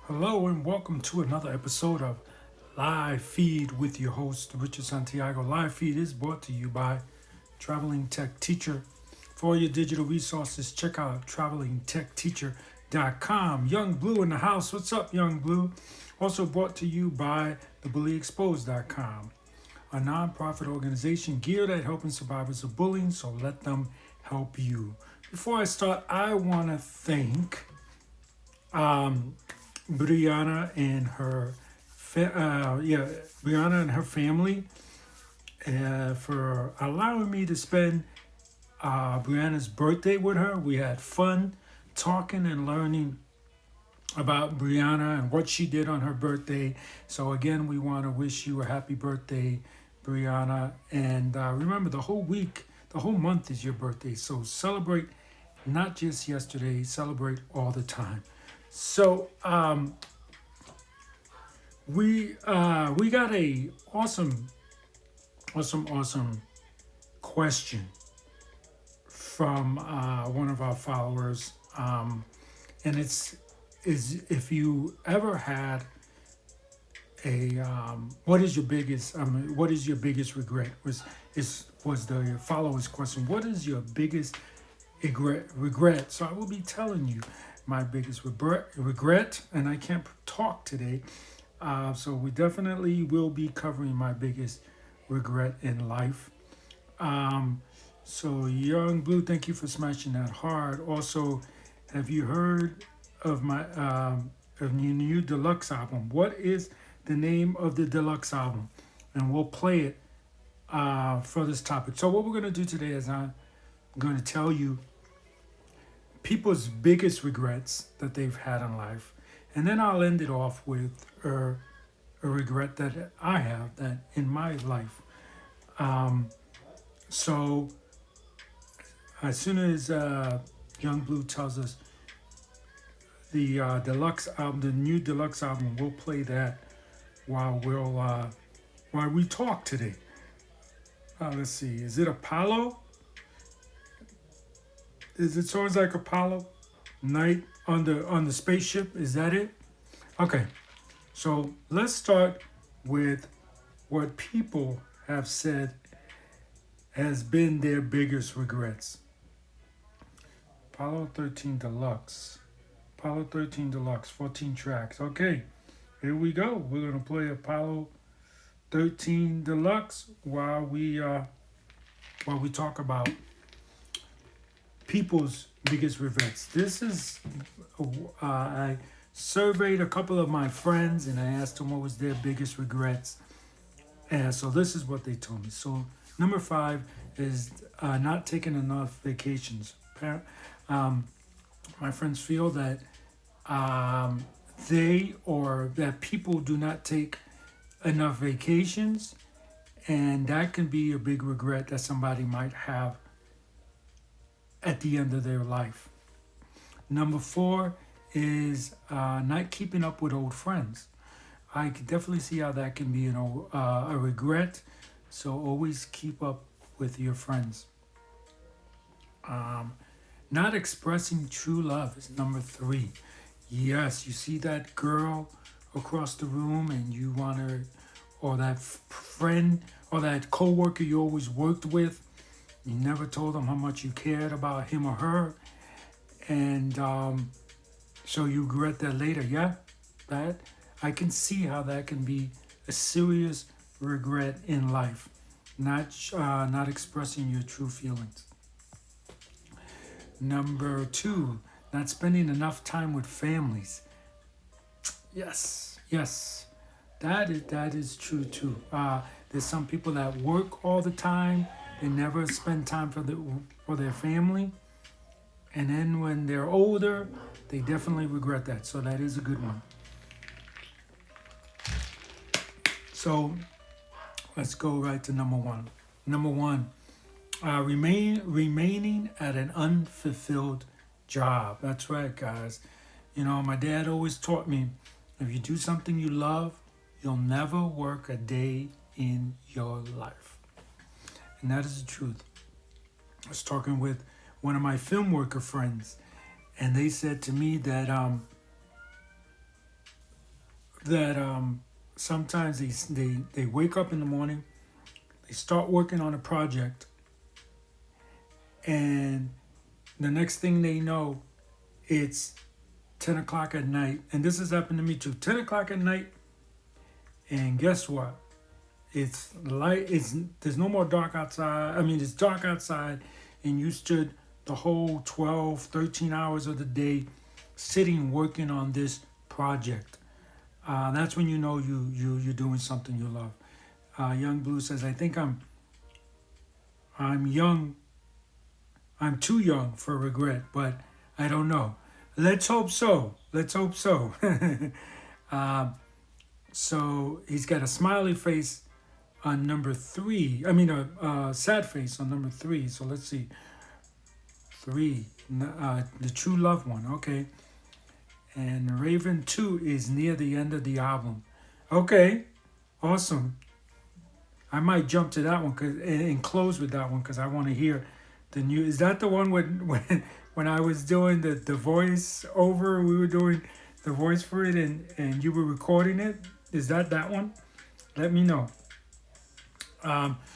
Hello and welcome to another episode of Live Feed with your host, Richard Santiago. Live Feed is brought to you by Traveling Tech Teacher. For all your digital resources, check out travelingtechteacher.com. Young Blue in the house. What's up, Young Blue? Also brought to you by thebullyexposed.com, a nonprofit organization geared at helping survivors of bullying, so let them help you. Before I start, I want to thank Brianna and her Brianna and her family for allowing me to spend Brianna's birthday with her. We had fun talking and learning about Brianna and what she did on her birthday. So again, we want to wish you a happy birthday, Brianna. And remember, the whole week, the whole month is your birthday. So celebrate not just yesterday, celebrate all the time. So we got a awesome question from one of our followers, and it's is if you ever had a what is your biggest regret was the follower's question. What is your biggest regret? So I will be telling you my biggest regret, and I can't talk today. So we definitely will be covering my biggest regret in life. So Young Blue, thank you for smashing that hard. Also, have you heard of my of new deluxe album? What is the name of the deluxe album? And we'll play it for this topic. So what we're going to do today is I'm going to tell you people's biggest regrets that they've had in life. And then I'll end it off with a regret that I have that in my life. So as soon as Young Blue tells us the deluxe album, the new deluxe album, we'll play that while we talk today. Let's see. Is it Apollo? Is it songs like Apollo? Night on the spaceship? Is that it? Okay. So let's start with what people have said has been their biggest regrets. Apollo 13 Deluxe. Apollo 13 Deluxe, 14 tracks. Okay, here we go. We're going to play Apollo 13 Deluxe while we talk about people's biggest regrets. This is, I surveyed a couple of my friends and I asked them what was their biggest regrets. And so this is what they told me. So number 5 is not taking enough vacations. My friends feel that that people do not take enough vacations, and that can be a big regret that somebody might have at the end of their life. Number 4 is not keeping up with old friends. I can definitely see how that can be a regret. So always keep up with your friends. Not expressing true love is number 3. Yes, you see that girl across the room and you want her, or that friend or that coworker you always worked with. You never told them how much you cared about him or her, and so you regret that later. Yeah, that I can see how that can be a serious regret in life, not expressing your true feelings. Number 2, not spending enough time with families. Yes, that is true too. There's some people that work all the time. They never spend time for their family, and then when they're older, they definitely regret that. So that is a good one. So let's go right to number 1. Number 1, remaining at an unfulfilled job. That's right, guys. You know, my dad always taught me, if you do something you love, you'll never work a day in your life. And that is the truth. I was talking with one of my film worker friends, and they said to me that that sometimes they wake up in the morning, they start working on a project, and the next thing they know, it's 10 o'clock at night. And this has happened to me too. 10 o'clock at night, and guess what? It's light. There's no more dark outside. I mean, it's dark outside, and you stood the whole 12, 13 hours of the day sitting working on this project. That's when you know you're doing something you love. Young Blue says, I think I'm young. I'm too young for regret, but I don't know. Let's hope so. Let's hope so. So he's got a smiley face on number 3. I mean, a sad face on number 3. So let's see. 3. The true loved one. Okay. And Raven 2 is near the end of the album. Okay. Awesome. I might jump to that one and close with that one because I want to hear the new. Is that the one when I was doing the voice over? We were doing the voice for it and you were recording it. Is that one? Let me know.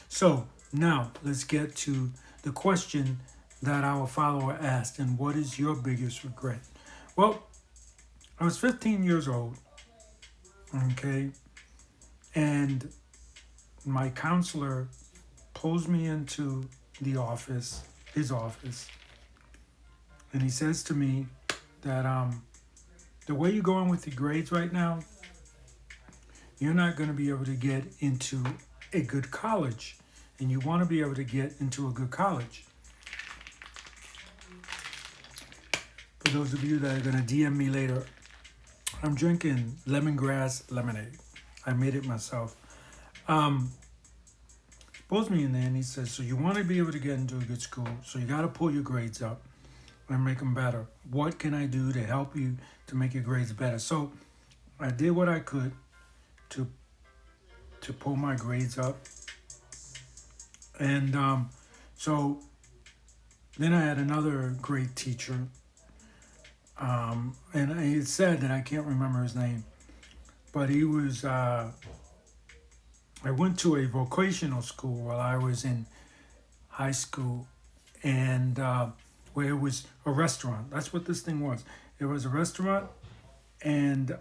So now let's get to the question that our follower asked. And what is your biggest regret? Well, I was 15 years old. Okay. And my counselor pulls me into the office, his office. And he says to me that the way you're going with your grades right now, you're not going to be able to get into a good college. And you want to be able to get into a good college. For those of you that are going to DM me later, I'm drinking lemongrass lemonade. I made it myself. Pulls me in there and he says, so you want to be able to get into a good school, so you got to pull your grades up and make them better. What can I do to help you to make your grades better? So I did what I could to pull my grades up. And so then I had another great teacher. And it's sad that I can't remember his name. But he was, I went to a vocational school while I was in high school. And where it was a restaurant. That's what this thing was. It was a restaurant. And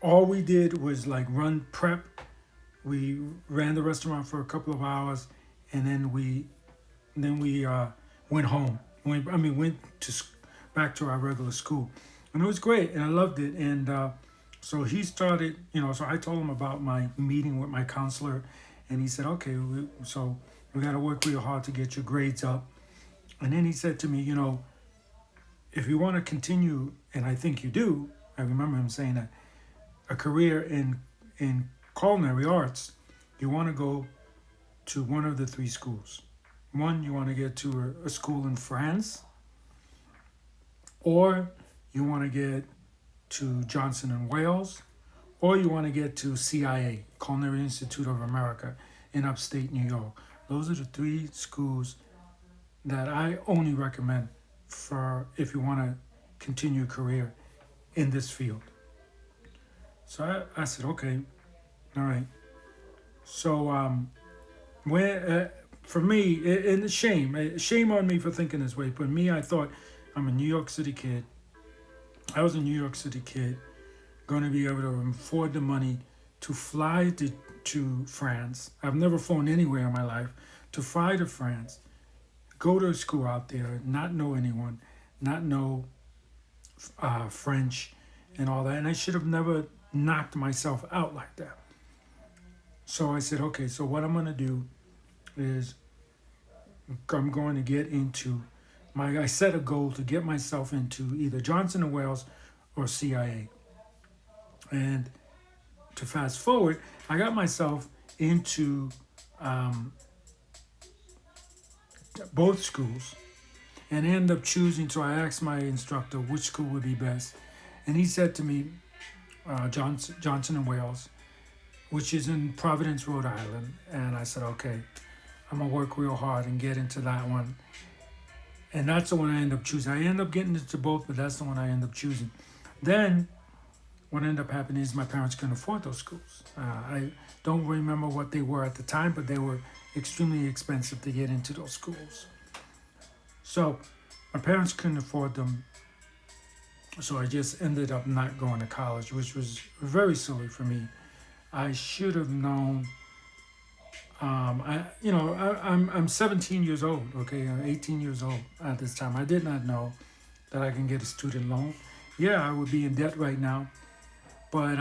all we did was like run prep. We ran the restaurant for a couple of hours, and then we went home. Went back to our regular school, and it was great, and I loved it. And so he started, so I told him about my meeting with my counselor, and he said, okay, so we got to work real hard to get your grades up. And then he said to me, if you want to continue, and I think you do, I remember him saying that, a career in culinary arts, you want to go to one of the 3 schools. One, you want to get to a school in France, or you want to get to Johnson & Wales, or you want to get to CIA, Culinary Institute of America, in upstate New York. Those are the 3 schools that I only recommend for if you want to continue a career in this field. So I said, okay, all right. So for me, and shame on me for thinking this way, but me, I thought I'm a New York City kid. I was a New York City kid, going to be able to afford the money to fly to France. I've never flown anywhere in my life. To fly to France, go to a school out there, not know anyone, not know French and all that. And I should have never knocked myself out like that. So I said, okay, so what I'm going to do is I'm going to get into I set a goal to get myself into either Johnson & Wales or CIA. And to fast forward, I got myself into both schools and ended up choosing. So I asked my instructor which school would be best. And he said to me, Johnson & Wales, which is in Providence, Rhode Island. And I said, okay, I'm going to work real hard and get into that one. And that's the one I ended up choosing. I ended up getting into both, but that's the one I ended up choosing. Then what ended up happening is my parents couldn't afford those schools. I don't remember what they were at the time, but they were extremely expensive to get into those schools. So my parents couldn't afford them. So I just ended up not going to college, which was very silly for me. I should have known. I'm 17 years old. Okay, I'm 18 years old at this time. I did not know that I can get a student loan. Yeah, I would be in debt right now, but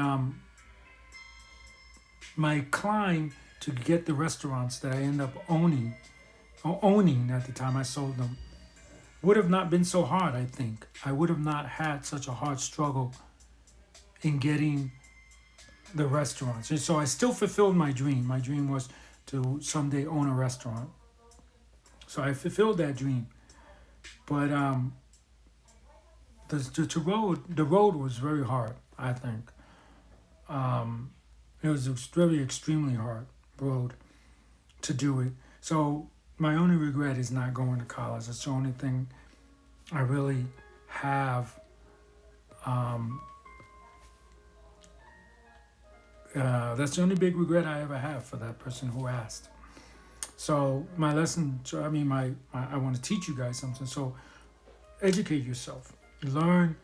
my climb to get the restaurants that I end up owning at the time I sold them would have not been so hard. I think I would have not had such a hard struggle in getting the restaurants, and so I still fulfilled my dream. My dream was to someday own a restaurant. So I fulfilled that dream. But the road was very hard, I think. It was a very extremely hard road to do it. So my only regret is not going to college. That's the only thing I really have. That's the only big regret I ever have for that person who asked. So my lesson, I want to teach you guys something. So educate yourself, learn.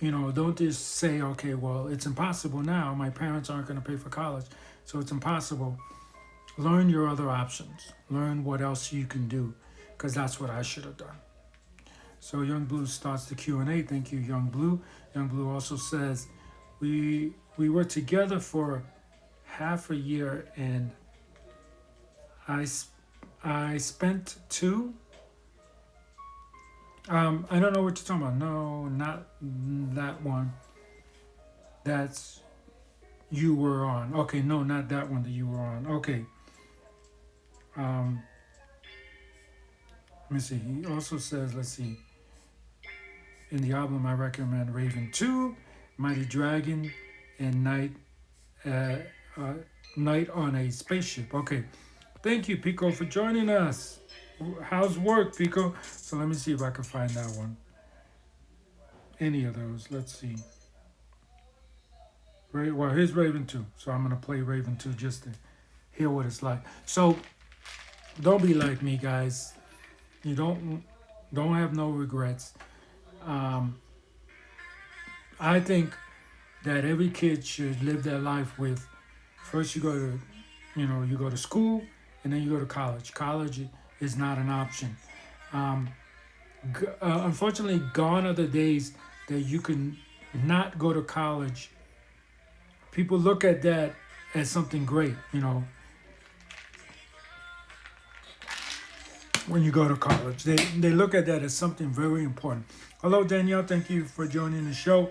Don't just say, okay, well, it's impossible now. My parents aren't going to pay for college, so it's impossible. Learn your other options. Learn what else you can do, because that's what I should have done. So Young Blue starts the Q&A. Thank you, Young Blue. Young Blue also says, we were together for half a year, and I spent two. I don't know what you're talking about. No, not that one. That's you were on. Okay, no, not that one that you were on. Okay. Let me see. He also says, let's see. In the album, I recommend Raven 2, Mighty Dragon, and Night on a Spaceship. Okay. Thank you, Pico, for joining us. How's work, Pico? So let me see if I can find that one. Any of those. Let's see. Well, here's Raven 2. So I'm going to play Raven 2 just to hear what it's like. So don't be like me, guys. You don't have no regrets. I think that every kid should live their life with, first you go to school, and then you go to college. College is not an option. Unfortunately, gone are the days that you can not go to college. People look at that as something great, when you go to college. They look at that as something very important. Hello, Danielle. Thank you for joining the show.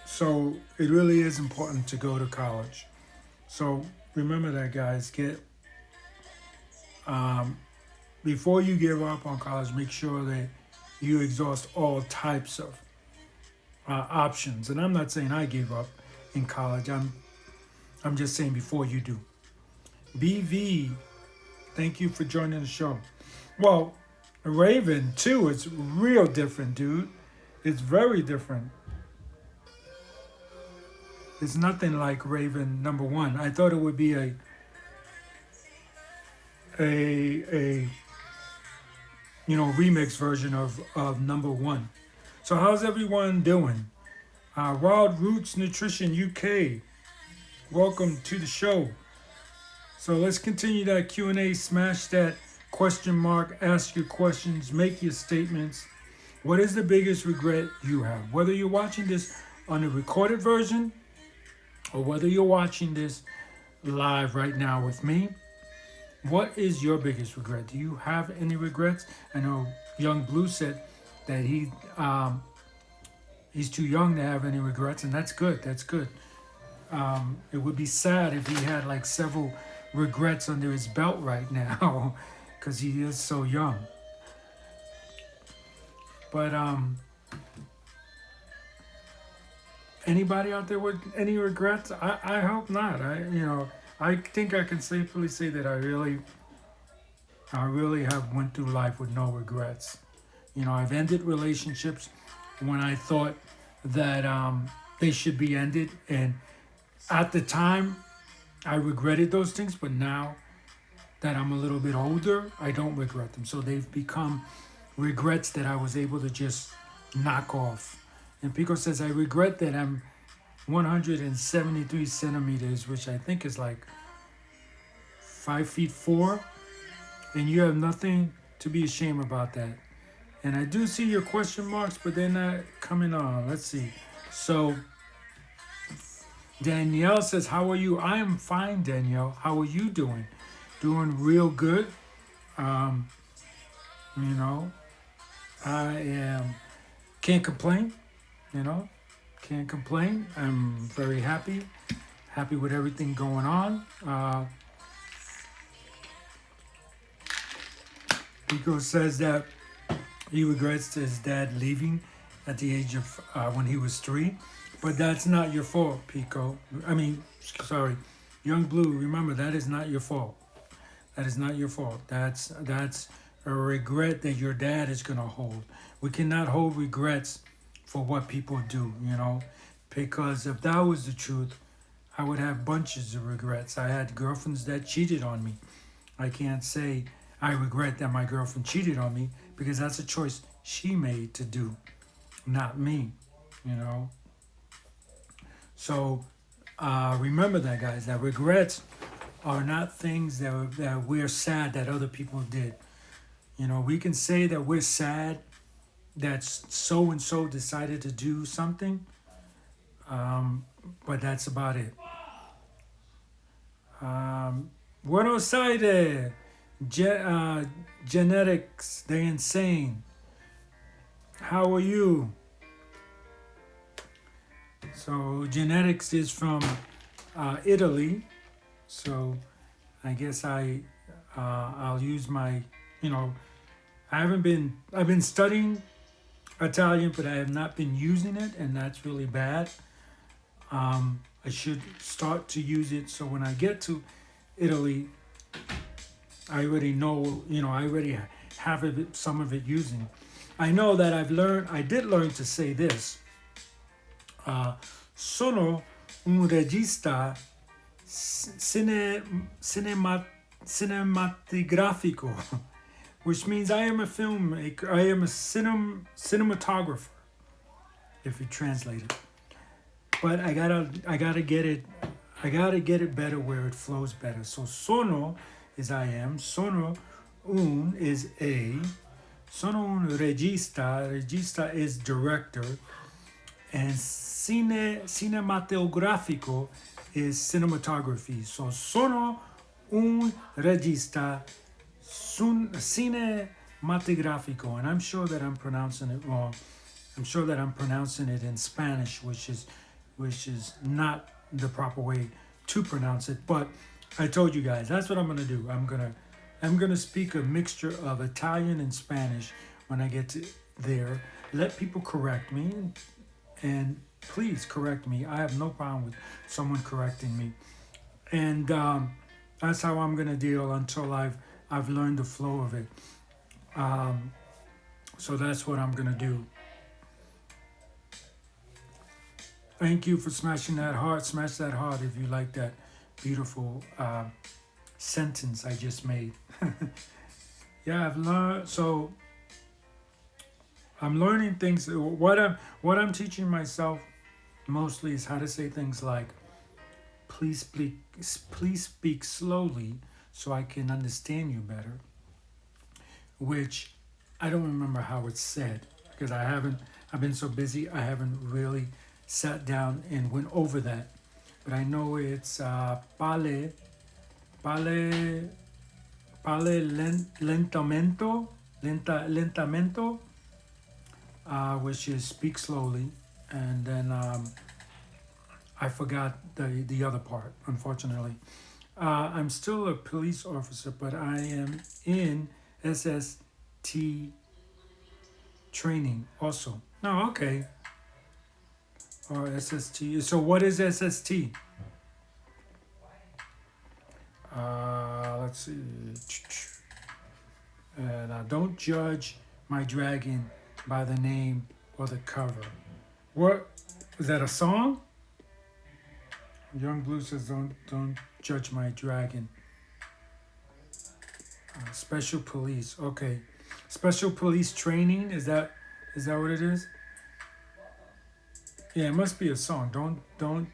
So it really is important to go to college. So remember that, guys. Before you give up on college, make sure that you exhaust all types of options. And I'm not saying I gave up in college. I'm just saying before you do. BV, thank you for joining the show. Well, Raven 2, it's real different, dude. It's very different. It's nothing like Raven number 1. I thought it would be a remix version of number 1. So how's everyone doing? Wild Roots Nutrition UK, welcome to the show. So let's continue that Q&A. Smash that question mark. Ask your questions. Make your statements. What is the biggest regret you have? Whether you're watching this on a recorded version or whether you're watching this live right now with me, what is your biggest regret? Do you have any regrets? I know Young Blue said that he's too young to have any regrets, and that's good. That's good. It would be sad if he had like several regrets under his belt right now because he is so young. But anybody out there with any regrets? I hope not. I think I can safely say that I really have went through life with no regrets. I've ended relationships when I thought that they should be ended. And at the time, I regretted those things, but now that I'm a little bit older, I don't regret them. So they've become regrets that I was able to just knock off. And Pico says, I regret that I'm 173 centimeters, which I think is like 5'4", and you have nothing to be ashamed about that. And I do see your question marks, but they're not coming on. Let's see. So Danielle says, how are you? I am fine, Danielle. How are you doing? Doing real good. Um, you know, I am, can't complain, you know, can't complain. I'm very happy with everything going on. Pico says that he regrets his dad leaving at the age of when he was 3, but that's not your fault, Pico. I mean, sorry, Young Blue. Remember, that is not your fault. That is not your fault. That's a regret that your dad is gonna hold. We cannot hold regrets for what people do, you know, because if that was the truth, I would have bunches of regrets. I had girlfriends that cheated on me. I can't say I regret that my girlfriend cheated on me because that's a choice she made to do, not me, you know. So remember that, guys, that regrets are not things that we're sad that other people did. You know, we can say that we're sad that so and so decided to do something, but that's about it. Buenos Aires, genetics, they're insane. How are you? So genetics is from Italy. So I guess I'll use my, you know, I've been studying Italian, but I have not been using it, and that's really bad. I should start to use it so when I get to Italy, I already know, you know, I already have some of it using. I know that I did learn to say this. Sono un regista cinematografico, which means I am a filmmaker, I am a cinematographer, if you translate it. But I gotta get it better where it flows better. So sono is I am, sono un is a, sono un regista, regista is director, and cinematografico is cinematography. So sono un regista cinematografico, and I'm sure that I'm pronouncing it wrong. I'm sure that I'm pronouncing it in Spanish, which is not the proper way to pronounce it. But I told you guys, that's what I'm gonna do. I'm gonna speak a mixture of Italian and Spanish when I get to there. Let people correct me, and please correct me. I have no problem with someone correcting me, and that's how I'm gonna deal until I've learned the flow of it. So that's what I'm gonna do. Thank you for smashing that heart. Smash that heart if you like that beautiful sentence I just made. Yeah, I've learned. So I'm learning things. What I'm teaching myself mostly is how to say things like, please speak slowly so I can understand you better. Which I don't remember how it's said because I've been so busy. I haven't really sat down and went over that. But I know it's pale lentamento, which is speak slowly, and then I forgot the other part, unfortunately. I'm still a police officer, but I am in SST training also. No, okay. Or SST. So what is SST? Let's see. And don't judge my dragon by the name or the cover. What is that? A song? Young Blue says, "Don't judge my dragon." Special police. Okay, special police training. Is that what it is? Yeah, it must be a song. Don't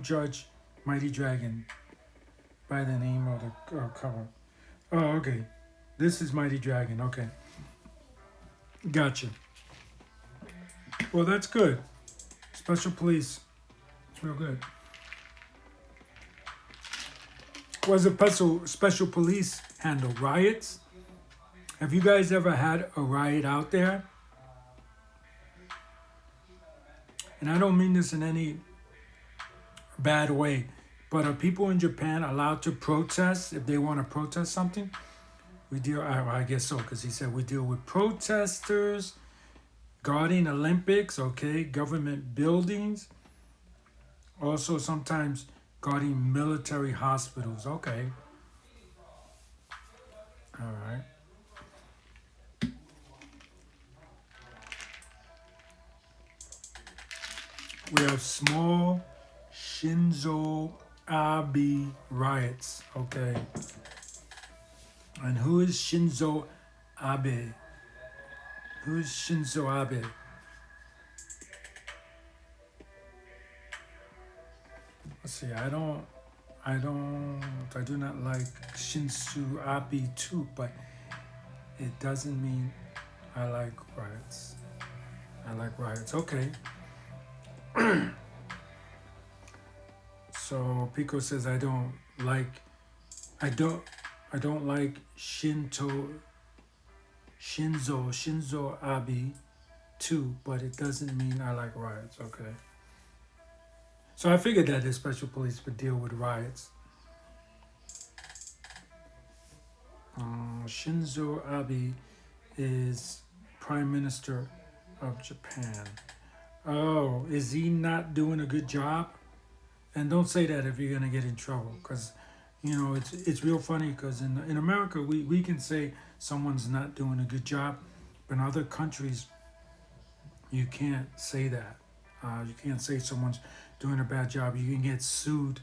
judge Mighty Dragon by the name of the cover. Oh, okay. This is Mighty Dragon. Okay, gotcha. Well, that's good. Special police. It's real good. Was a special police handle riots? Have you guys ever had a riot out there? And I don't mean this in any bad way, but are people in Japan allowed to protest if they want to protest something? We deal, I guess so, because he said we deal with protesters, guarding Olympics, okay, government buildings, also sometimes guarding military hospitals, okay. All right. We have small Shinzo Abe riots, okay. And who is Shinzo Abe? Who is Shinzo Abe? Let's see. I do not like Shinzo Abe too, but it doesn't mean I like riots. I like riots. Okay. So Pico says I don't like Shinzo Abe too, but it doesn't mean I like riots. Okay. So I figured that the special police would deal with riots. Shinzo Abe is Prime Minister of Japan. Oh, is he not doing a good job? And don't say that if you're gonna get in trouble, because it's real funny. Because in America we can say someone's not doing a good job, but in other countries you can't say that. You can't say someone's doing a bad job. You can get sued.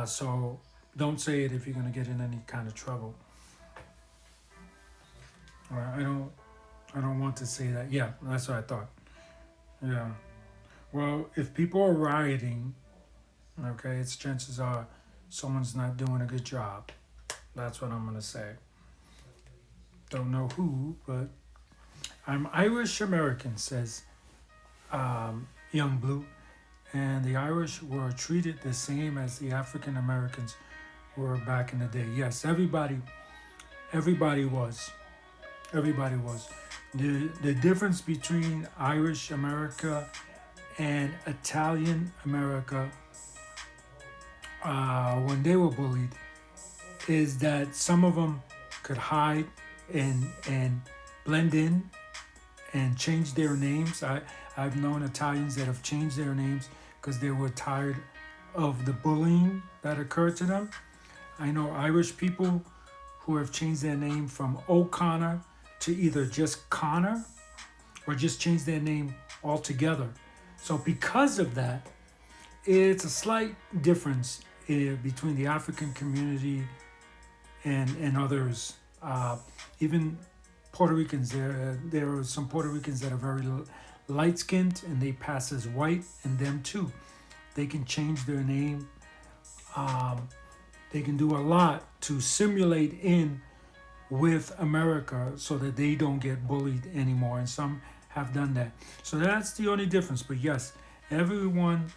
So don't say it if you're gonna get in any kind of trouble. I don't want to say that. Yeah, that's what I thought. Yeah. Well, if people are rioting, okay, it's chances are someone's not doing a good job. That's what I'm gonna say. Don't know who, but I'm Irish American, says Young Blue, and the Irish were treated the same as the African Americans were back in the day. Yes, everybody was. Everybody was. The difference between Irish America and Italian America, when they were bullied, is that some of them could hide and blend in and change their names. I've known Italians that have changed their names because they were tired of the bullying that occurred to them. I know Irish people who have changed their name from O'Connor to either just Connor or just change their name altogether. So because of that, it's a slight difference between the African community and others. Even Puerto Ricans, there are some Puerto Ricans that are very light-skinned and they pass as white, and them too. They can change their name. They can do a lot to simulate in with America so that they don't get bullied anymore, and some have done that. So that's the only difference. But yes, everyone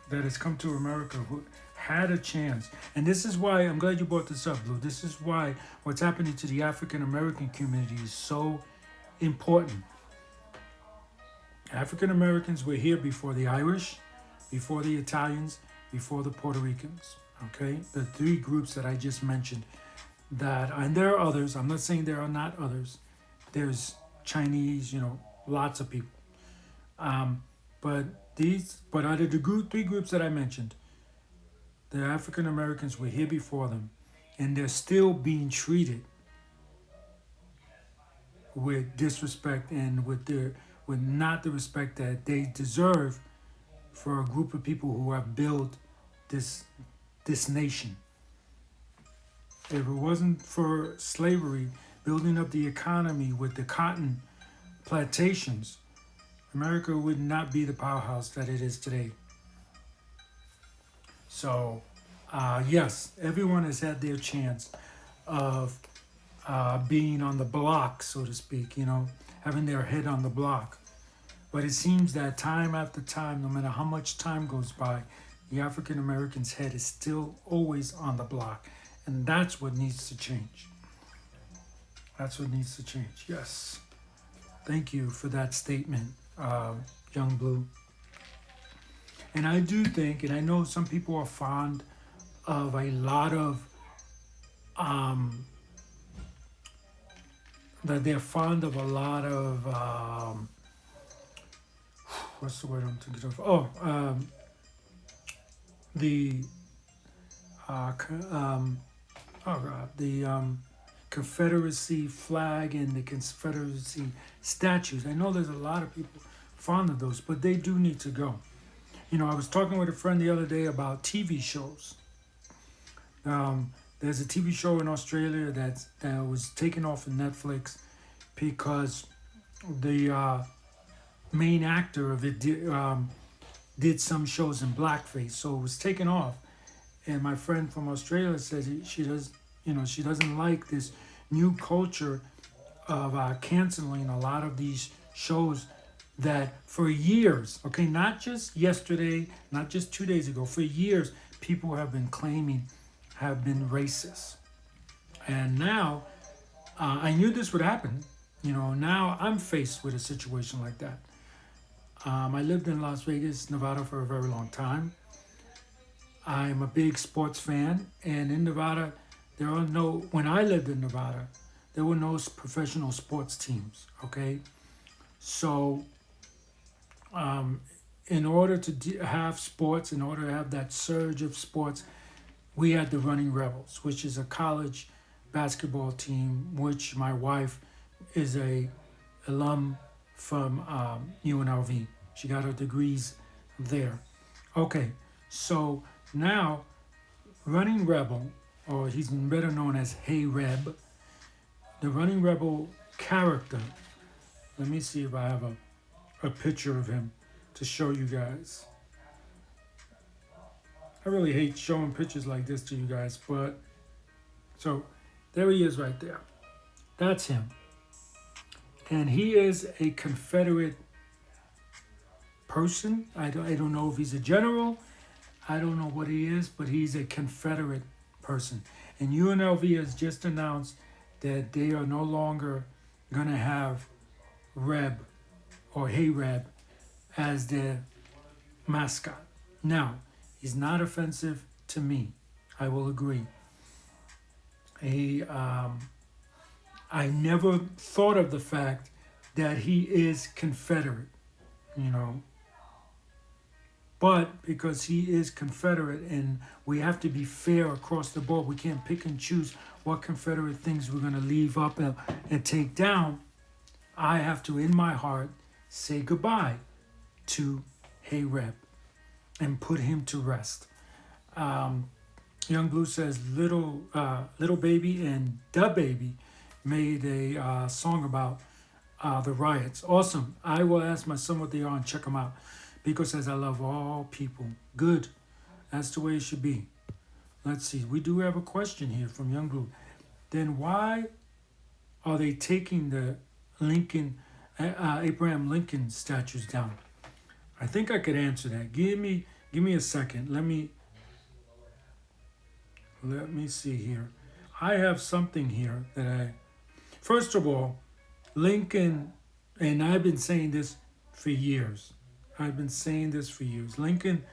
that has come to America who had a chance, and this is why I'm glad you brought this up, Blue. This is why what's happening to the African American community is so important. African Americans were here before the Irish, before the Italians, before the Puerto Ricans. Okay, the three groups that I just mentioned. And there are others. I'm not saying there are not others. There's Chinese, lots of people. But out of the three groups that I mentioned, the African Americans were here before them, and they're still being treated with disrespect and with with not the respect that they deserve for a group of people who have built this this nation. If it wasn't for slavery building up the economy with the cotton plantations, America would not be the powerhouse that it is today. So, yes, everyone has had their chance of being on the block, so to speak, having their head on the block. But it seems that time after time, no matter how much time goes by, the African American's head is still always on the block. And that's what needs to change. That's what needs to change. Yes. Thank you for that statement, Young Blue. And I do think, and I know some people are fond of a lot of, that they're fond of a lot of, what's the word I'm thinking of? The, the Confederacy flag and the Confederacy statues. I know there's a lot of people fond of those, but they do need to go. I was talking with a friend the other day about TV shows. There's a TV show in Australia that was taken off of Netflix because the main actor of it did some shows in blackface, so it was taken off. And my friend from Australia says she doesn't like this new culture of canceling a lot of these shows that for years, okay, not just yesterday, not just 2 days ago, for years, people have been claiming have been racist. And now, I knew this would happen. Now I'm faced with a situation like that. I lived in Las Vegas, Nevada for a very long time. I'm a big sports fan, and in Nevada, when I lived in Nevada, there were no professional sports teams, okay? So, in order to have sports, in order to have that surge of sports, we had the Running Rebels, which is a college basketball team, which my wife is a alum from UNLV. She got her degrees there. Okay, so now Running Rebel, or he's better known as Hey Reb, the Running Rebel character. Let me see if I have a picture of him to show you guys. I really hate showing pictures like this to you guys, but so there he is right there. That's him. And he is a Confederate person. I don't know if he's a general. I don't know what he is, but he's a Confederate person. And UNLV has just announced that they are no longer going to have Reb or Hey Reb as their mascot. Now, he's not offensive to me. I will agree. I never thought of the fact that he is Confederate, But because he is Confederate and we have to be fair across the board, we can't pick and choose what Confederate things we're going to leave up and take down. I have to, in my heart, say goodbye to Hey Reb and put him to rest. Young Blue says Little Baby and Da Baby made a song about the riots. Awesome. I will ask my son what they are and check them out. Pico says, I love all people. Good. That's the way it should be. Let's see. We do have a question here from Young Blue. Then why are they taking the Abraham Lincoln statues down? I think I could answer that. Give me a second. Let me see here. I have something here that first of all, Lincoln, and I've been saying this for years. Lincoln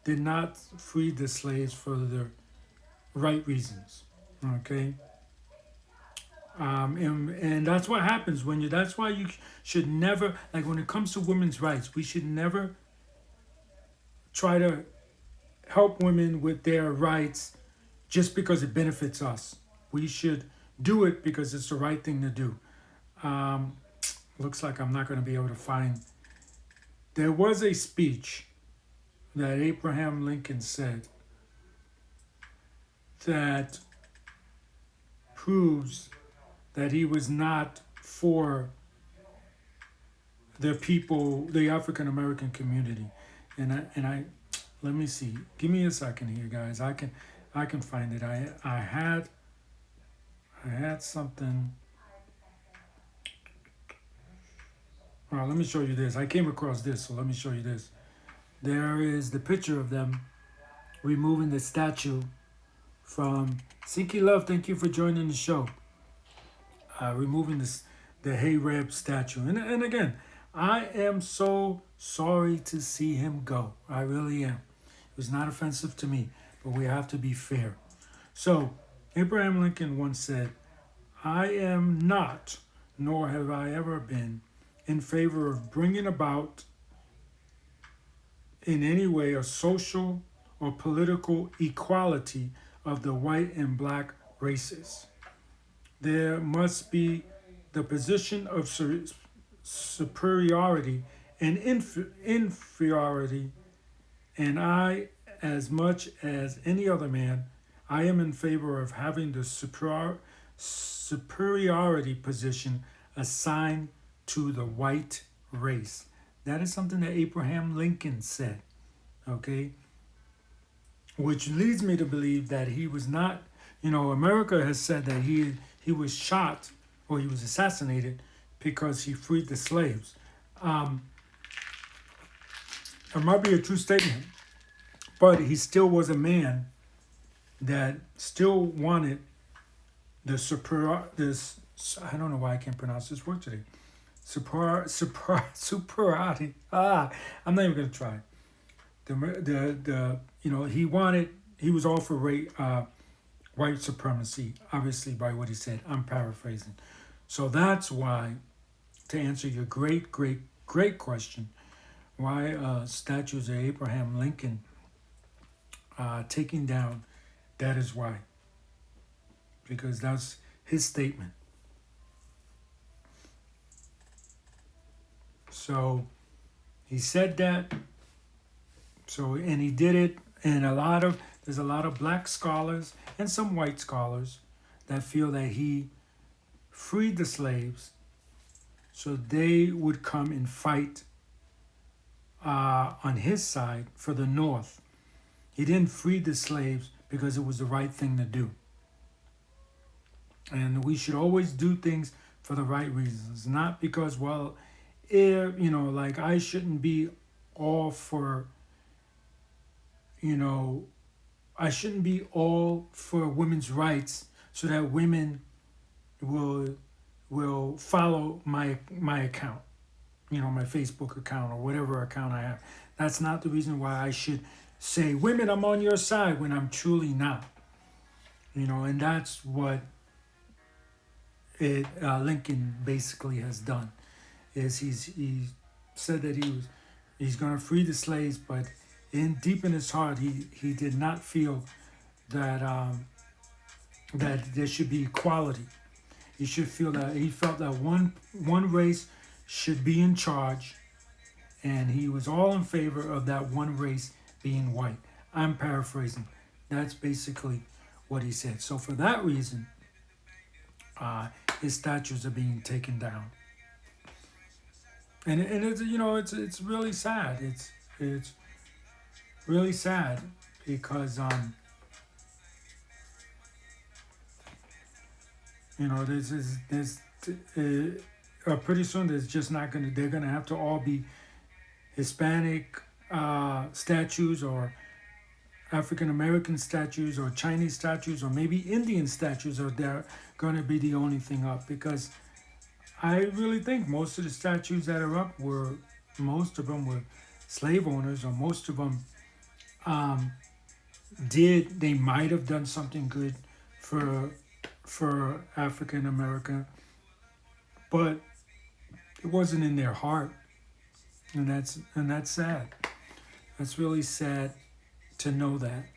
did not free the slaves for the right reasons. Okay. And that's what happens that's why you should never, like when it comes to women's rights, we should never try to help women with their rights just because it benefits us. We should do it because it's the right thing to do. looks like I'm not going to be able to find. There was a speech that Abraham Lincoln said that proves that he was not for the people, the African American community. And I let me see. Give me a second here, guys. I can find it. I had something. Well, let me show you this. I came across this, so let me show you this. There is the picture of them removing the statue from Sinky Love. Thank you for joining the show. Removing the Hey Reb statue, and again, I am so sorry to see him go. I really am. It was not offensive to me, but we have to be fair. So, Abraham Lincoln once said, I am not, nor have I ever been, in favor of bringing about in any way a social or political equality of the white and black races. There must be the position of superiority and inferiority, and I, as much as any other man, I am in favor of having the superiority position assigned to the white race. That is something that Abraham Lincoln said, okay? Which leads me to believe that he was not, America has said that he was shot or he was assassinated because he freed the slaves. It might be a true statement, but he still was a man that still wanted the I don't know why I can't pronounce this word today. Superiority. I'm not even gonna try. He was all for white supremacy, obviously by what he said. I'm paraphrasing. So that's why, to answer your great question, why statues of Abraham Lincoln taken down, that is why. Because that's his statement. So he said that. So, and he did it, and there's a lot of black scholars and some white scholars that feel that he freed the slaves so they would come and fight on his side for the North. He didn't free the slaves because it was the right thing to do. And we should always do things for the right reasons, not because, I shouldn't be all for, I shouldn't be all for women's rights so that women will follow my account, my Facebook account or whatever account I have. That's not the reason why I should say, women, I'm on your side, when I'm truly not. And that's what Lincoln basically has done. Is he said that he's going to free the slaves, but deep in his heart he did not feel that that there should be equality. He felt that one race should be in charge, and he was all in favor of that one race being white. I'm paraphrasing. That's basically what he said. So for that reason, his statues are being taken down. And it's really sad. It's really sad because pretty soon there's just not they're gonna have to all be Hispanic statues or African American statues or Chinese statues or maybe Indian statues are they're gonna be the only thing up, because I really think most of the statues that are up most of them were slave owners, or most of them they might have done something good for African America, but it wasn't in their heart, and that's sad. That's really sad to know that.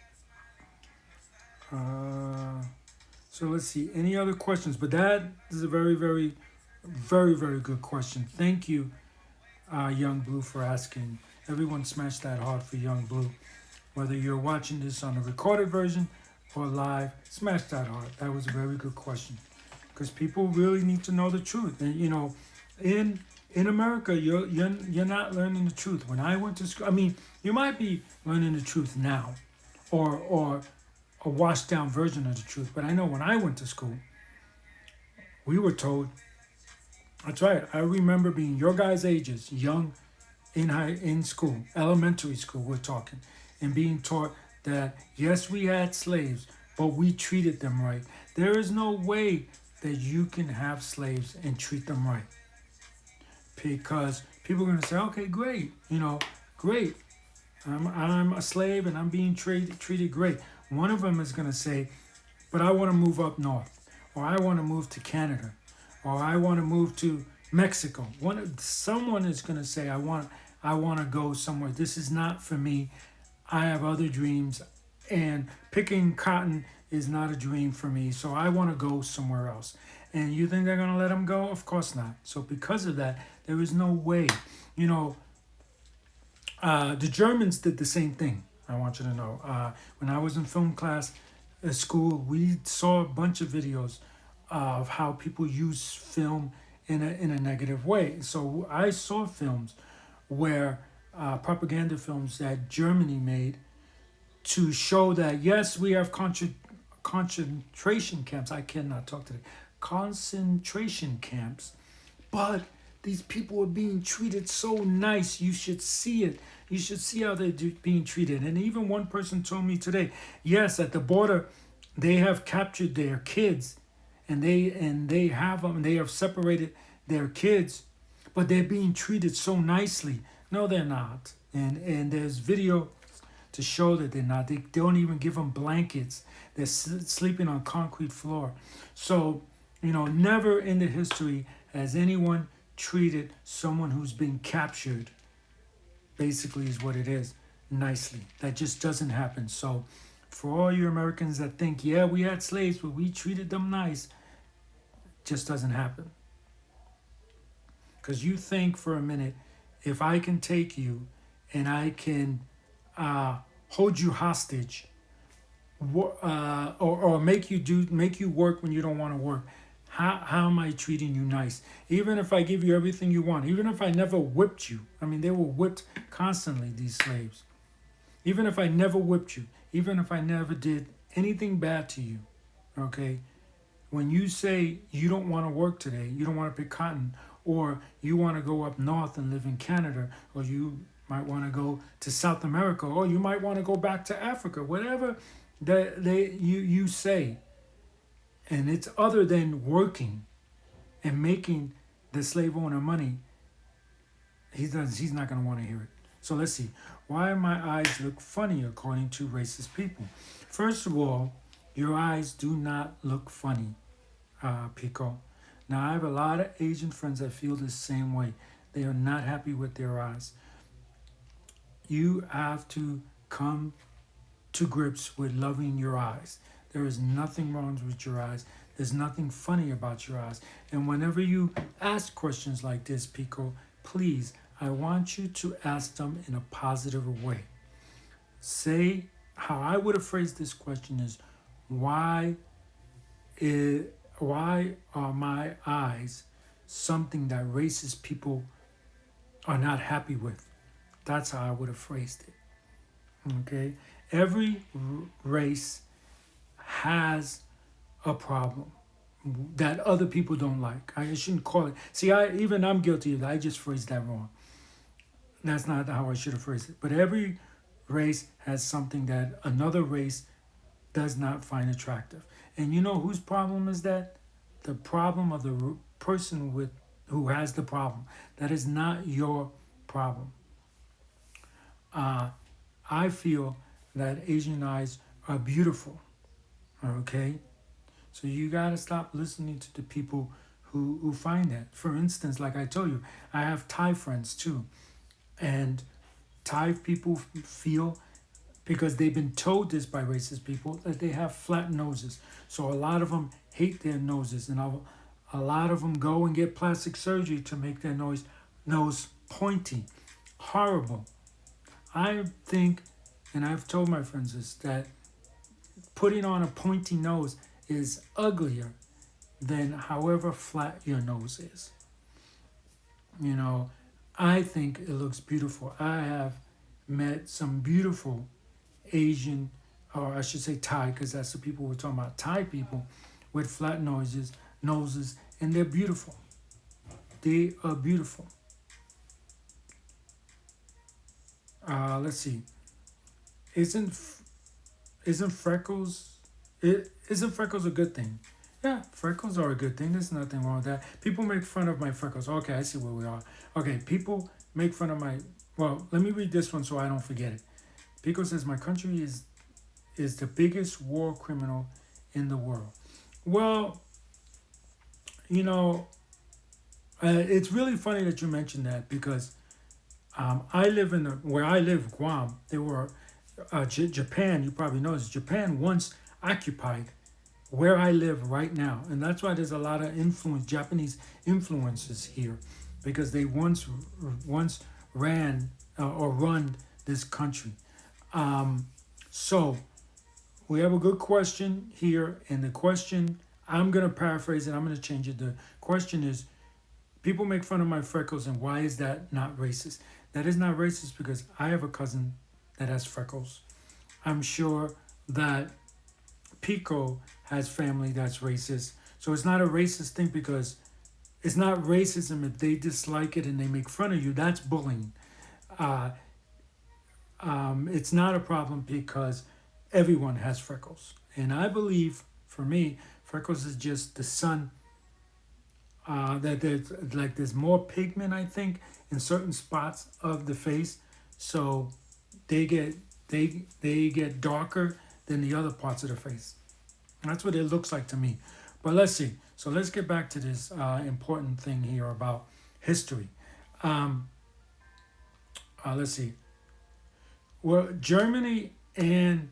So let's see, any other questions? But that is a very, very Very, very good question. Thank you, Young Blue, for asking. Everyone smash that heart for Young Blue. Whether you're watching this on a recorded version or live, smash that heart. That was a very good question. Because people really need to know the truth. And in in America, you're not learning the truth. When I went to school, I mean, you might be learning the truth now, or a washed down version of the truth. But I know when I went to school, we were told. That's right. I remember being your guys' ages, young in school, elementary school. We're talking, and being taught that yes, we had slaves, but we treated them right. There is no way that you can have slaves and treat them right, because people are going to say, okay, great, great. I'm a slave and I'm being treated great. One of them is going to say, but I want to move up north, or I want to move to Canada, or I want to move to Mexico. Someone is going to say, I want to go somewhere. This is not for me. I have other dreams, and picking cotton is not a dream for me. So I want to go somewhere else. And you think they're going to let them go? Of course not. So because of that, there is no way. You know, the Germans did the same thing. I want you to know. When I was in film class at school, we saw a bunch of videos of how people use film in a negative way. So I saw films where propaganda films that Germany made to show that yes, we have concentration camps. I cannot talk today. Concentration camps, but these people are being treated so nice. You should see it. You should see how they're being treated. And even one person told me today, yes, at the border, they have captured their kids, and they have them. They have separated their kids, but they're being treated so nicely. No, they're not. And there's video to show that they're not. They don't even give them blankets. They're sleeping on concrete floor. So, never in the history has anyone treated someone who's been captured, basically is what it is, nicely. That just doesn't happen. So for all you Americans that think, yeah, we had slaves, but we treated them nice, just doesn't happen. Because you think for a minute, if I can take you and I can hold you hostage, or make you work when you don't want to work, how am I treating you nice? Even if I give you everything you want, even if I never whipped you, I mean, they were whipped constantly, these slaves. Even if I never whipped you, even if I never did anything bad to you, okay? When you say you don't want to work today, you don't want to pick cotton, or you want to go up north and live in Canada, or you might want to go to South America, or you might want to go back to Africa, whatever that you say, and it's other than working and making the slave owner money, he's not going to want to hear it. So let's see. Why my eyes look funny according to racist people? First of all, your eyes do not look funny, Pico. Now, I have a lot of Asian friends that feel the same way. They are not happy with their eyes. You have to come to grips with loving your eyes. There is nothing wrong with your eyes. There's nothing funny about your eyes. And whenever you ask questions like this, Pico, please, I want you to ask them in a positive way. Say, how I would have phrased this question is, why are my eyes something that racist people are not happy with? That's how I would have phrased it. Okay? Every race has a problem that other people don't like. I shouldn't call it. See, I'm guilty of that. I just phrased that wrong. That's not how I should have phrased it. But every race has something that another race does not find attractive. And you know whose problem is that? The problem of the person who has the problem. That is not your problem. I feel that Asian eyes are beautiful. Okay? So you got to stop listening to the people who find that. For instance, like I told you, I have Thai friends too. And Thai people feel, because they've been told this by racist people, that they have flat noses. So a lot of them hate their noses. And A lot of them go and get plastic surgery to make their nose pointy. Horrible. I think, and I've told my friends this, that putting on a pointy nose is uglier than however flat your nose is. You know, I think it looks beautiful. I have met some beautiful Asian, or I should say Thai, because that's the people we're talking about, Thai people with flat noses, and they're beautiful. They are beautiful. Let's see. Isn't isn't freckles isn't freckles a good thing? Yeah, freckles are a good thing. There's nothing wrong with that. People make fun of my freckles. Okay, I see where we are. Okay, people make fun of my. Well, let me read this one so I don't forget it. Pico says my country is the biggest war criminal in the world. Well, you know, it's really funny that you mentioned that because I live in where I live, Guam. There were Japan. You probably know this. Japan once occupied where I live right now, and that's why there's a lot of Japanese influences here, because they once ran or run this country. So we have a good question here, and the question, I'm gonna paraphrase it. I'm gonna change it. The question is, people make fun of my freckles, and why is that not racist? That is not racist because I have a cousin that has freckles. I'm sure that Pico has family that's racist. So it's not a racist thing because it's not racism if they dislike it and they make fun of you. That's bullying. Uh, it's not a problem because everyone has freckles. And I believe, for me, freckles is just the sun. That there's more pigment, I think, in certain spots of the face, so they get darker than the other parts of the face. That's what it looks like to me. But let's see. So let's get back to this important thing here about history. Um, let's see. Well, Germany and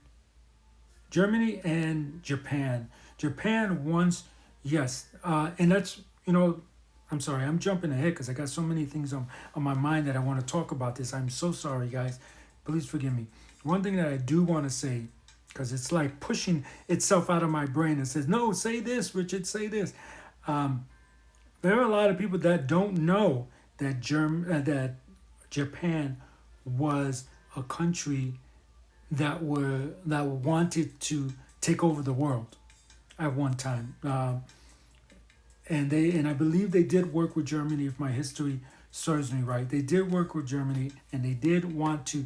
Japan. Japan once, yes, and that's, I'm sorry, I'm jumping ahead because I got so many things on my mind that I want to talk about this. I'm so sorry, guys. Please forgive me. One thing that I do want to say, because it's like pushing itself out of my brain and says, no, say this, Richard, say this. There are a lot of people that don't know that that Japan was a country that wanted to take over the world at one time. And I believe they did work with Germany, if my history serves me right. They did work with Germany, and they did want to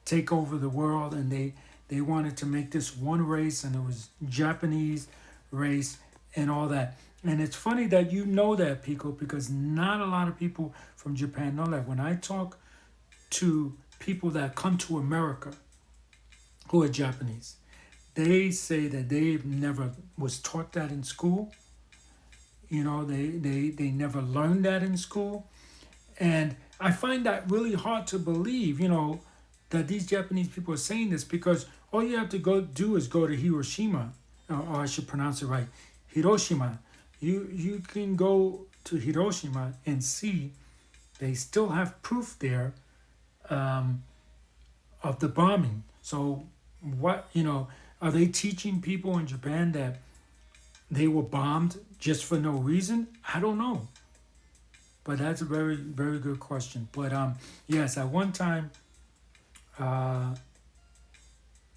take over the world, and they wanted to make this one race, and it was Japanese race and all that. And it's funny that you know that, Pico, because not a lot of people from Japan know that. When I talk to people that come to America who are Japanese, they say that they never was taught that in school. They never learned that in school. And I find that really hard to believe, that these Japanese people are saying this, because all you have to do is go to Hiroshima, or I should pronounce it right, Hiroshima. You can go to Hiroshima and see they still have proof there of the bombing. So what, are they teaching people in Japan that they were bombed just for no reason? I don't know. But that's a very, very good question. But yes, at one time,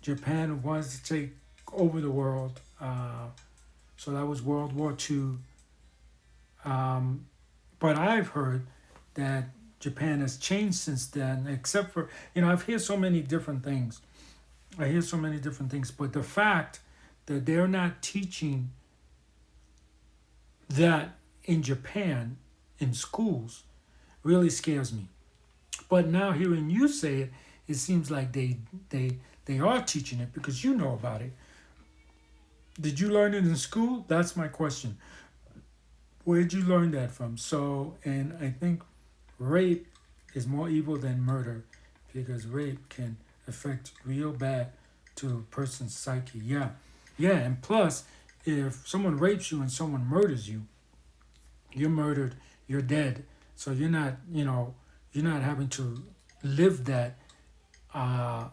Japan wanted to take over the world. So that was World War II. But I've heard that Japan has changed since then, except for, I've heard so many different things. But the fact that they're not teaching that in Japan, in schools, really scares me. But now hearing you say it, it seems like they are teaching it because you know about it. Did you learn it in school? That's my question. Where did you learn that from? So, and I think rape is more evil than murder because rape can affect real bad to a person's psyche. Yeah. And plus, if someone rapes you and someone murders you, you're murdered, you're dead. So you're not, you're not having to live uh,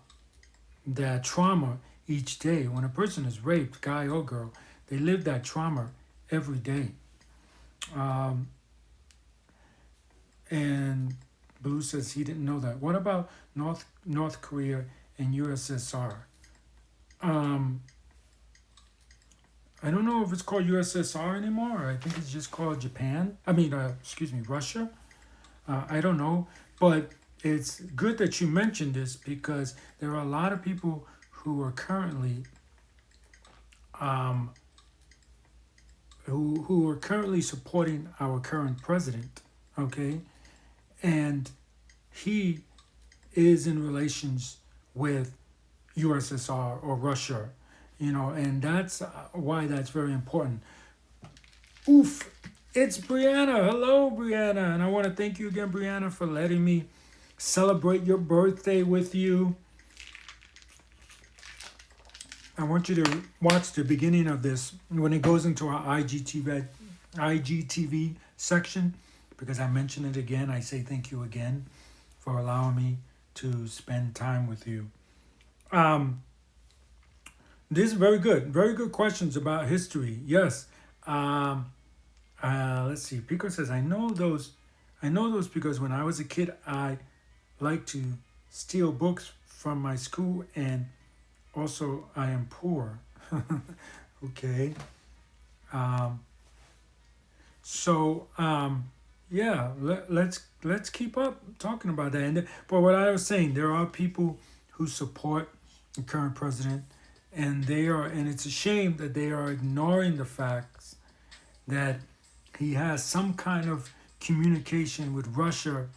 that trauma each day. When a person is raped, guy or girl, they live that trauma every day. Um, and Blue says he didn't know that. What about North Korea and USSR? Um, I don't know if it's called USSR anymore. I think it's just called Japan. I mean, excuse me, Russia. I don't know, but it's good that you mentioned this because there are a lot of people who are currently um, who are currently supporting our current president. Okay, and he is in relations with USSR or Russia, and that's why that's very important. Oof, it's Brianna. Hello, Brianna, and I want to thank you again, Brianna, for letting me celebrate your birthday with you. I want you to watch the beginning of this when it goes into our IGTV section because I mention it again. I say thank you again for allowing me to spend time with you. This is very good. Very good questions about history. Yes. Let's see. Pico says, I know those. I know those because when I was a kid, I liked to steal books from my school, and also I am poor. Okay. Um, so yeah, let's keep up talking about that. But what I was saying, there are people who support the current president, and it's a shame that they are ignoring the facts that he has some kind of communication with Russia,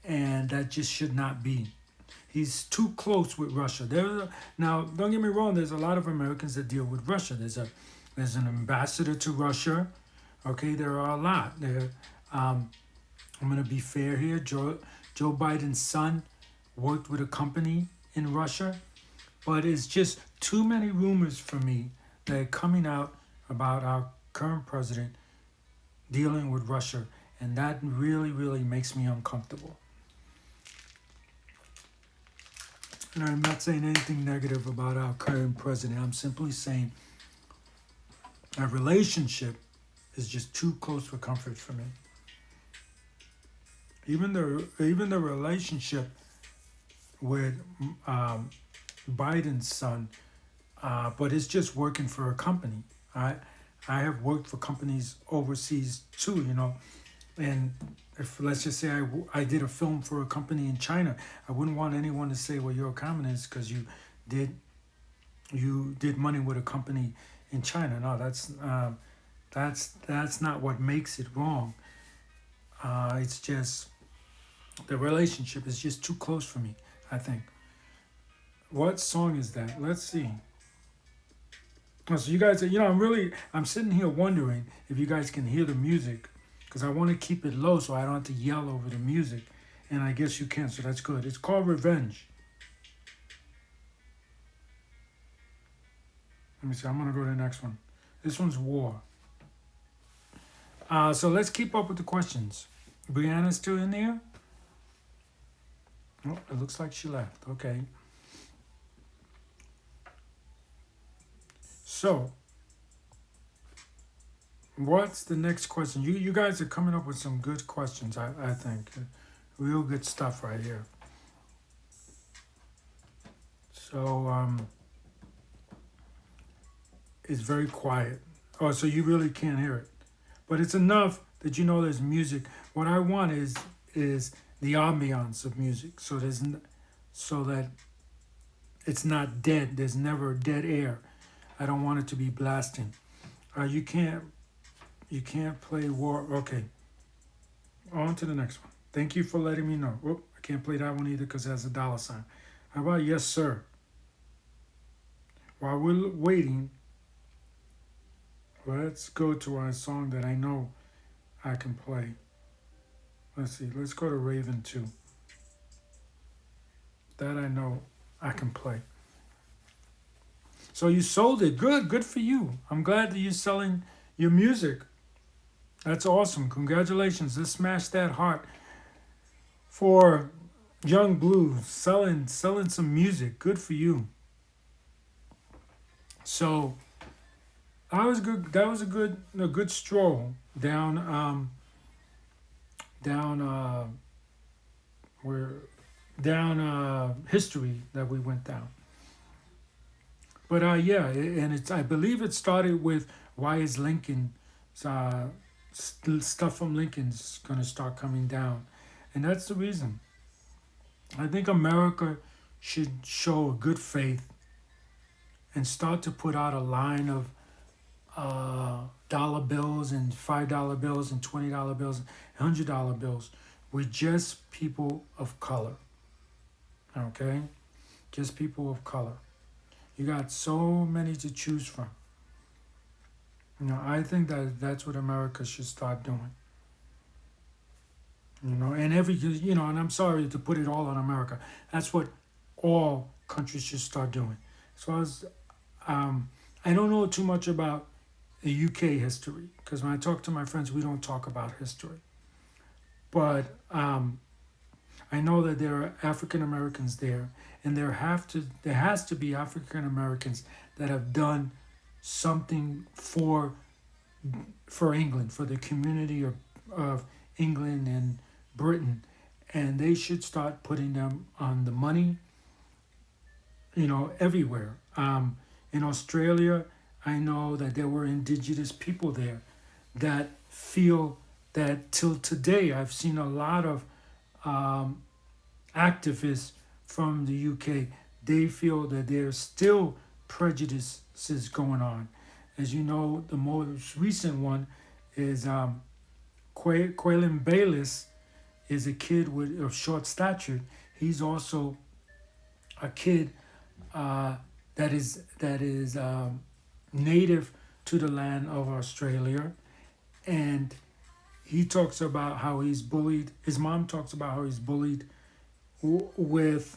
and that just should not be. He's too close with Russia. Now, don't get me wrong. There's a lot of Americans that deal with Russia. There's an ambassador to Russia. Okay, there are a lot. I'm gonna be fair here. Joe Biden's son worked with a company in Russia, but it's just too many rumors for me that are coming out about our current president dealing with Russia, and that really, really makes me uncomfortable. And I'm not saying anything negative about our current president. I'm simply saying our relationship is just too close for comfort for me. Even the relationship with Biden's son, but it's just working for a company. I have worked for companies overseas too, and if let's just say I did a film for a company in China, I wouldn't want anyone to say, well, you're a communist because did you did money with a company in China. No, that's not what makes it wrong. It's just the relationship is just too close for me, I think. What song is that? Let's see. Oh, so you guys, I'm sitting here wondering if you guys can hear the music because I want to keep it low so I don't have to yell over the music. And I guess you can, so that's good. It's called Revenge. Let me see. I'm going to go to the next one. This one's War. So let's keep up with the questions. Brianna's still in there? Oh, it looks like she left. Okay. So, what's the next question? You guys are coming up with some good questions, I think. Real good stuff right here. So, it's very quiet. Oh, so you really can't hear it. But it's enough that you know there's music. What I want is the ambiance of music. So that it's not dead. There's never dead air. I don't want it to be blasting. You can't play War. Okay. On to the next one. Thank you for letting me know. Whoop, I can't play that one either because it has a dollar sign. How about Yes Sir? While we're waiting, let's go to our song that I know I can play. Let's see. Let's go to Raven 2. That I know I can play. So you sold it. Good for you. I'm glad that you're selling your music. That's awesome. Congratulations. Let's smash that heart for Young Blue selling some music. Good for you. So that was good. That was a good stroll down down where down history that we went down. But yeah, and it's I believe it started with why is Lincoln uh, stuff from Lincoln's going to start coming down, and that's the reason. I think America should show a good faith and start to put out a line of dollar bills and $5 bills and $20 bills and $100 bills with just people of color. Okay, just people of color. You got so many to choose from. I think that that's what America should start doing. And and I'm sorry to put it all on America. That's what all countries should start doing. So um, I don't know too much about the UK history because when I talk to my friends, we don't talk about history. But I know that there are African Americans there, and there has to be African Americans that have done something for England, for the community of England and Britain, and they should start putting them on the money, everywhere. In Australia, I know that there were indigenous people there that feel that till today, I've seen a lot of um, activists from the UK. They feel that there's still prejudices going on. As you know, the most recent one is Quaylen Bayliss is a kid of short stature. He's also a kid uh, that is native to the land of Australia, and he talks about how he's bullied. His mom talks about how he's bullied with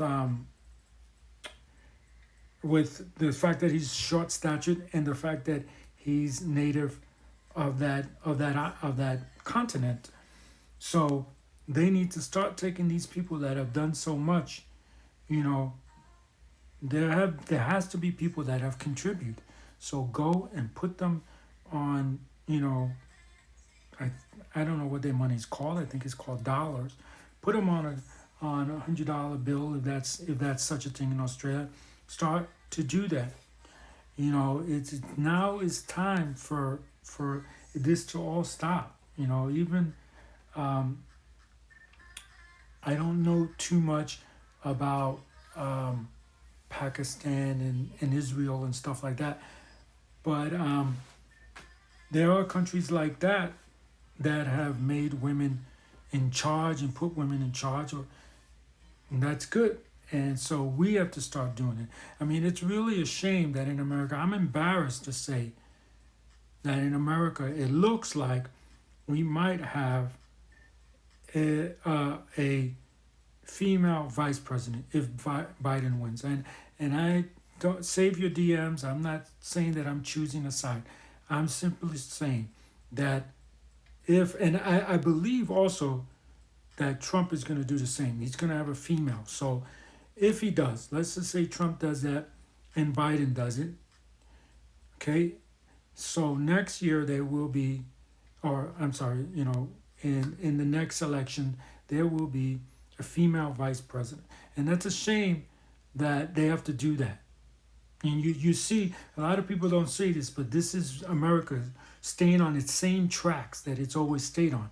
the fact that he's short statured and the fact that he's native of that continent. So they need to start taking these people that have done so much. You know, there has to be people that have contributed. So go and put them on. I I don't know what their money's called. I think it's called dollars. Put them on $100 bill if that's such a thing in Australia. Start to do that. It's now is time for this to all stop. Even um, I don't know too much about Pakistan and Israel and stuff like that, but there are countries like that have made women in charge and put women in charge, and that's good. And so we have to start doing it. I mean, it's really a shame that in America, I'm embarrassed to say that in America, it looks like we might have a female vice president if Biden wins. And I don't save your DMs. I'm not saying that I'm choosing a side. I'm simply saying that I believe also that Trump is going to do the same. He's going to have a female. So if he does, let's just say Trump does that and Biden does it, okay? So next year there will be, or I'm sorry, in the next election, there will be a female vice president. And that's a shame that they have to do that. And you see, a lot of people don't say this, but this is America staying on its same tracks that it's always stayed on.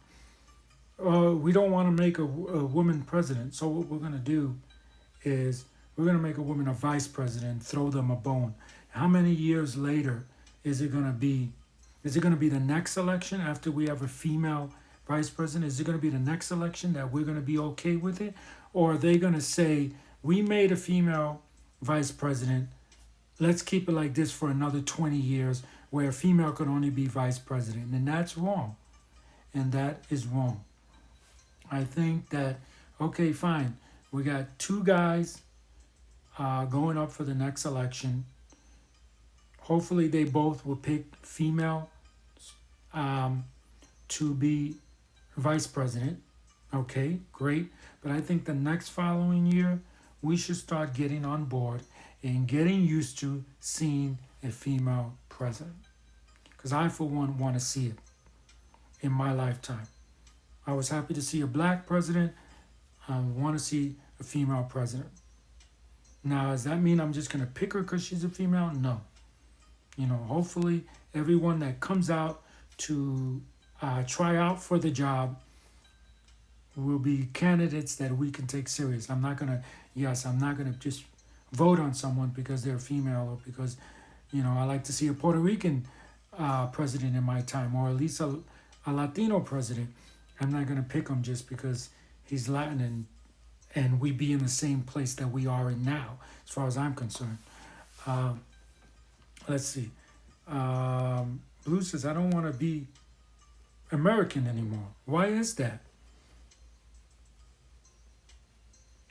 We don't want to make a woman president, so what we're going to do is we're going to make a woman a vice president, throw them a bone. How many years later is it going to be? Is it going to be the next election after we have a female vice president? Is it going to be the next election that we're going to be okay with it? Or are they going to say, we made a female vice president, let's keep it like this for another 20 years where a female could only be vice president? And that's wrong. And that is wrong. I think that, okay, fine. We got two guys going up for the next election. Hopefully, they both will pick female to be vice president. Okay, great. But I think the next following year, we should start getting on board and getting used to seeing a female president. Because I, for one, want to see it in my lifetime. I was happy to see a black president. I want to see a female president. Now, does that mean I'm just going to pick her because she's a female? No. Hopefully everyone that comes out to try out for the job will be candidates that we can take serious. I'm not going to just vote on someone because they're female or because, I like to see a Puerto Rican president in my time, or at least a Latino president. I'm not going to pick him just because he's Latin and we be in the same place that we are in now, as far as I'm concerned. Let's see. Blue says, I don't want to be American anymore. Why is that?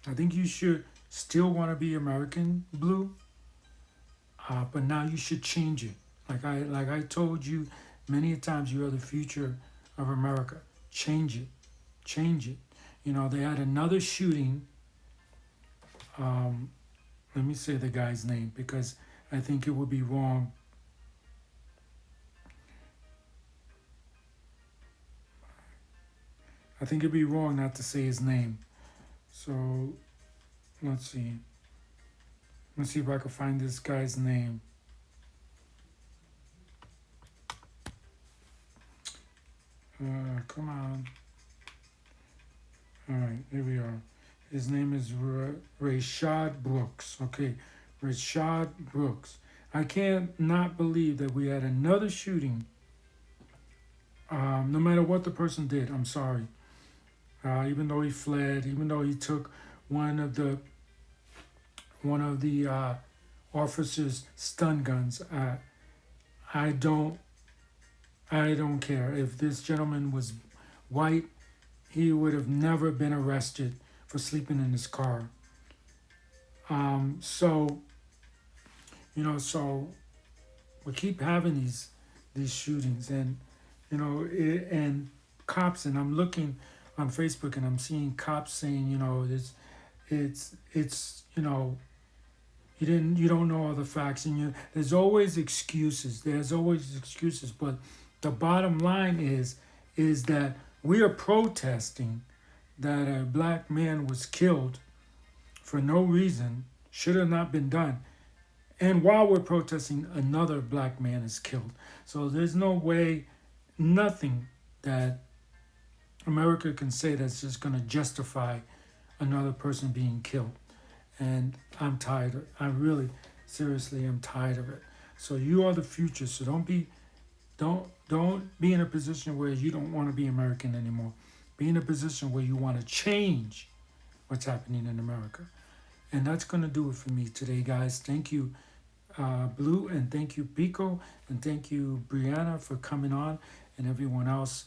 I think you should still want to be American, Blue, but now you should change it. Like I told you many times, you are the future of America. Change it. Change it. They had another shooting. Let me say the guy's name because I think it would be wrong. I think it'd be wrong not to say his name. So let's see. Let's see if I can find this guy's name. Come on. All right, here we are. His name is Rayshard Brooks. Okay, Rayshard Brooks. I can't not believe that we had another shooting. No matter what the person did, I'm sorry. Even though he fled, even though he took one of the officer's stun guns, I don't care. If this gentleman was white, he would have never been arrested for sleeping in his car. So we keep having these shootings, and and cops, and I'm looking on Facebook and I'm seeing cops saying, it's you don't know all the facts, and there's always excuses. But the bottom line is that we are protesting that a black man was killed for no reason, should have not been done. And while we're protesting, another black man is killed. So there's no way, nothing that America can say that's just going to justify another person being killed. And I'm tired. I really, seriously, am tired of it. So you are the future. So don't be in a position where you don't want to be American anymore. Be in a position where you want to change what's happening in America. And that's going to do it for me today, guys. Thank you, Blue, and thank you, Pico, and thank you, Brianna, for coming on, and everyone else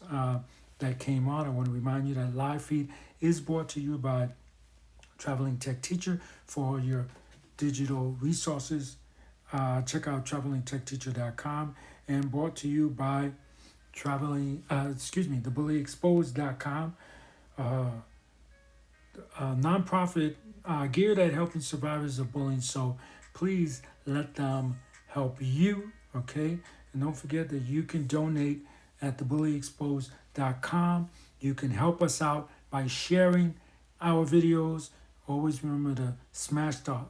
that came on. I want to remind you that live feed is brought to you by Traveling Tech Teacher. For your digital resources, check out travelingtechteacher.com, and brought to you by thebullyexposed.com, nonprofit geared at helping survivors of bullying. So please let them help you, okay? And don't forget that you can donate at thebullyexposed.com. You can help us out by sharing our videos. Always remember to smash the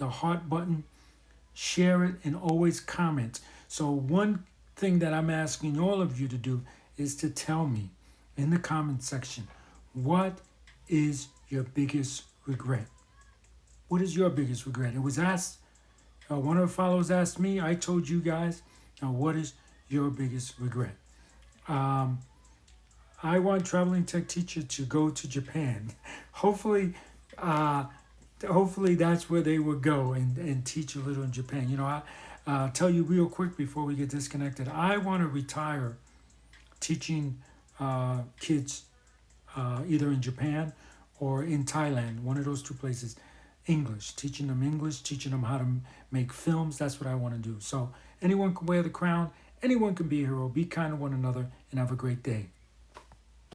heart button, share it, and always comment. So one thing that I'm asking all of you to do is to tell me in the comment section, what is your biggest regret? What is your biggest regret? It was asked, one of the followers asked me, I told you guys. Now, what is your biggest regret? I want Traveling Tech Teacher to go to Japan. Hopefully that's where they would go and teach a little in Japan. I'll tell you real quick before we get disconnected. I want to retire teaching kids either in Japan or in Thailand, one of those two places, English, teaching them how to make films. That's what I want to do. So anyone can wear the crown. Anyone can be a hero. Be kind to one another and have a great day.